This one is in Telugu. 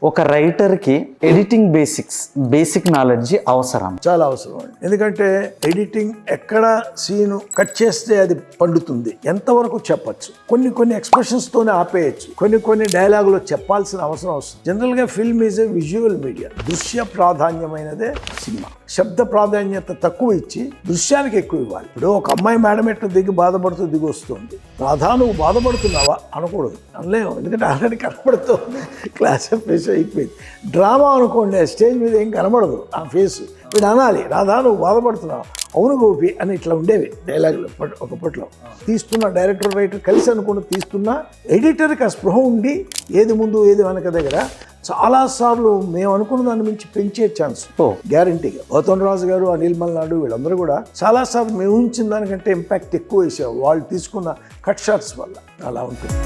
ఒక రైటర్కి ఎడిటింగ్ బేసిక్ నాలెడ్జ్ అవసరం. చాలా అవసరం అండి. ఎందుకంటే ఎడిటింగ్ ఎక్కడ సీను కట్ చేస్తే అది పండుతుంది, ఎంతవరకు చెప్పచ్చు, కొన్ని ఎక్స్ప్రెషన్స్ తోనే ఆపేయచ్చు, కొన్ని డైలాగులు చెప్పాల్సిన అవసరం వస్తుంది. జనరల్ గా film is a visual media. దృశ్య ప్రాధాన్యమైనదే సినిమా. శబ్ద ప్రాధాన్యత తక్కువ ఇచ్చి దృశ్యానికి ఎక్కువ ఇవ్వాలి. ఇప్పుడు ఒక అమ్మాయి మేడం ఎట్లా దిగి బాధపడుతూ దిగి వస్తుంది, రాధా నువ్వు బాధపడుతున్నావా అనకూడదు, అనలేము. ఎందుకంటే ఆల్రెడీ కనపడుతుంది, క్లాస్ ఫేస్ అయిపోయింది. డ్రామా అనుకోండి, స్టేజ్ మీద ఏం కనబడదు ఆ ఫేస్, వీడు అనాలి రాధా నువ్వు బాధపడుతున్నావు, అవును గోపి అని ఇట్లా ఉండేవి డైలాగులు ఒకప్పట్లో. తీస్తున్న డైరెక్టర్ రైటర్ కలిసి అనుకుంటూ తీస్తున్నా ఎడిటర్కి ఆ స్పృహ ఉండి ఏది ముందు ఏది వెనక దగ్గర చాలాసార్లు మేము అనుకున్న దాన్ని మించి పెంచే ఛాన్స్ గ్యారంటీగా. గౌతమ్ రాజు గారు, అనిల్ మల్నాడు వీళ్ళందరూ కూడా చాలాసార్లు మేము ఊహించిన దానికంటే ఇంపాక్ట్ ఎక్కువ వేసేవాళ్ళు వాళ్ళు తీసుకున్న కట్ షాట్స్ వల్ల. అలా ఉంటుంది.